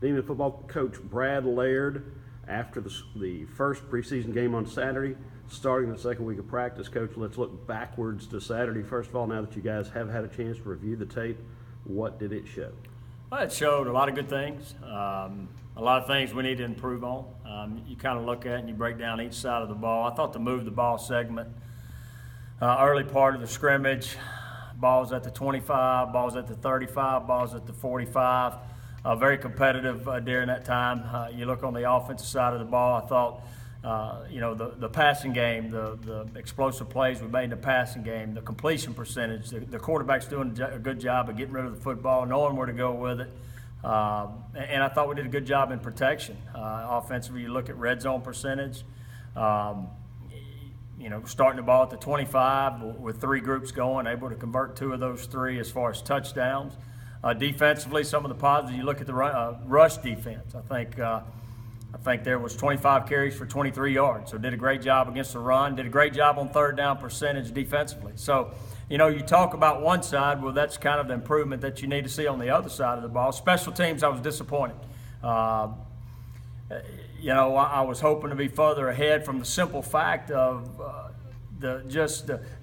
Demon football coach Brad Laird after the first preseason game on Saturday, starting the second week of practice. Coach, let's look backwards to Saturday. First of all, now that you guys have had a chance to review the tape, what did it show? Well, it showed a lot of good things, a lot of things we need to improve on. You kind of look at it and you break down each side of the ball. I thought the move the ball segment, early part of the scrimmage, balls at the 25, balls at the 35, balls at the 45, very competitive during that time. You look on the offensive side of the ball, I thought, the passing game, the explosive plays we made in the passing game, the completion percentage, the quarterback's doing a good job of getting rid of the football, knowing where to go with it. And I thought we did a good job in protection. Offensively, you look at red zone percentage, starting the ball at the 25 with three groups going, able to convert two of those three as far as touchdowns. Defensively, some of the positives, you look at the rush defense. I think there was 25 carries for 23 yards. So did a great job against the run, did a great job on third down percentage defensively. So, you talk about one side, well, that's kind of the improvement that you need to see on the other side of the ball. Special teams, I was disappointed. I was hoping to be further ahead from the simple fact of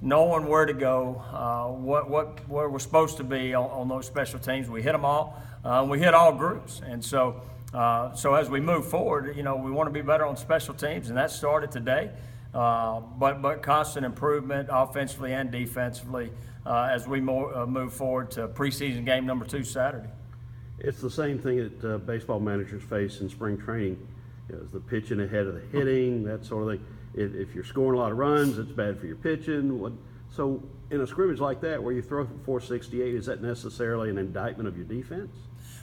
knowing where to go, where we're supposed to be on those special teams. We hit them all. We hit all groups. And so as we move forward, we want to be better on special teams, and that started today. But constant improvement offensively and defensively as we move forward to preseason game number 2 Saturday. It's the same thing that baseball managers face in spring training. It's the pitching ahead of the hitting, that sort of thing. If you're scoring a lot of runs, it's bad for your pitching. So in a scrimmage like that where you throw for 468, is that necessarily an indictment of your defense?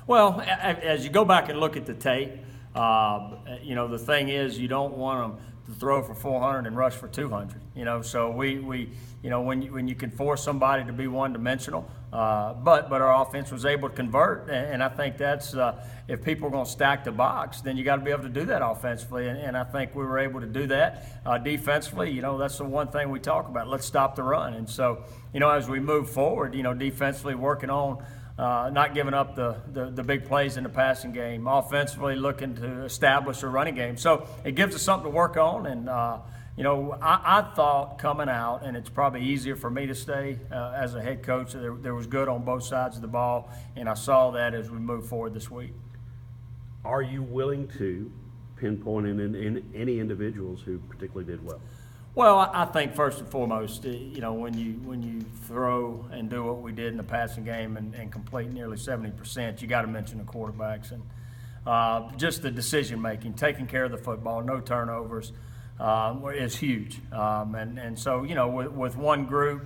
Well, as you go back and look at the tape, the thing is you don't want them to throw for 400 and rush for 200. So we when you can force somebody to be one-dimensional, but our offense was able to convert, and I think that's if people are going to stack the box, then you got to be able to do that offensively, and I think we were able to do that defensively. That's the one thing we talk about. Let's stop the run, and so as we move forward, defensively working on. Not giving up the big plays in the passing game, offensively looking to establish a running game. So it gives us something to work on. And, I thought coming out, and it's probably easier for me to stay as a head coach, there was good on both sides of the ball, and I saw that as we move forward this week. Are you willing to pinpoint in any individuals who particularly did well? Well, I think first and foremost, when you throw and do what we did in the passing game and complete nearly 70%, you got to mention the quarterbacks and just the decision making, taking care of the football, no turnovers is huge. And so with one group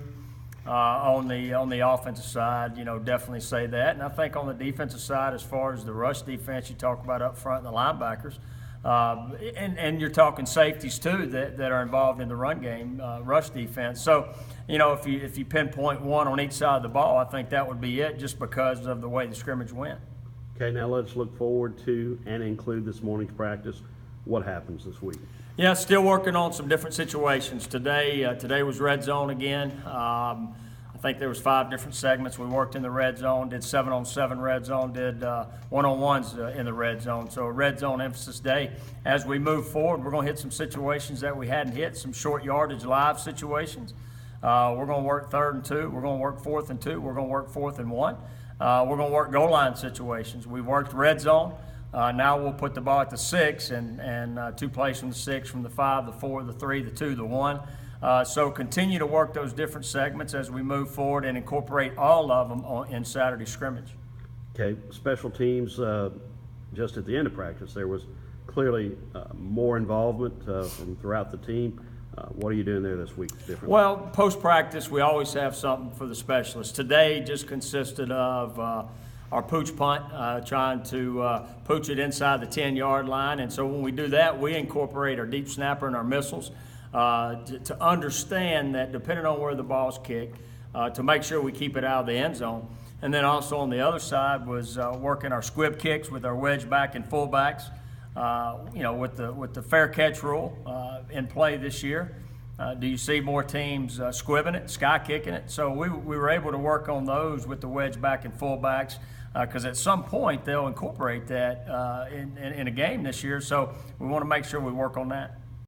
on the offensive side, definitely say that. And I think on the defensive side, as far as the rush defense, you talk about up front and the linebackers. And you're talking safeties too that are involved in the run game, rush defense. So, if you pinpoint one on each side of the ball, I think that would be it, just because of the way the scrimmage went. Okay, now let's look forward to and include this morning's practice. What happens this week? Yeah, still working on some different situations. Today was red zone again. I think there was 5 different segments. We worked in the red zone, did 7-on-7 red zone, did one-on-ones in the red zone. So a red zone emphasis day. As we move forward, we're going to hit some situations that we hadn't hit, some short yardage live situations. We're going to work 3rd and 2. We're going to work 4th and 2. We're going to work 4th and 1. We're going to work goal line situations. We worked red zone. Now we'll put the ball at the 6 and 2 plays from the 6, from the 5, the 4, the 3, the 2, the 1. So continue to work those different segments as we move forward and incorporate all of them in Saturday scrimmage. Okay, special teams, just at the end of practice, there was clearly more involvement from throughout the team. What are you doing there this week differently? Well, post-practice, we always have something for the specialists. Today just consisted of our pooch punt, trying to pooch it inside the 10-yard line. And so when we do that, we incorporate our deep snapper and our missiles. To understand that depending on where the ball's kicked, to make sure we keep it out of the end zone. And then also on the other side was working our squib kicks with our wedge back and fullbacks, with the fair catch rule in play this year. Do you see more teams squibbing it, sky kicking it? So we were able to work on those with the wedge back and fullbacks. because at some point they'll incorporate that in a game this year. So we want to make sure we work on that.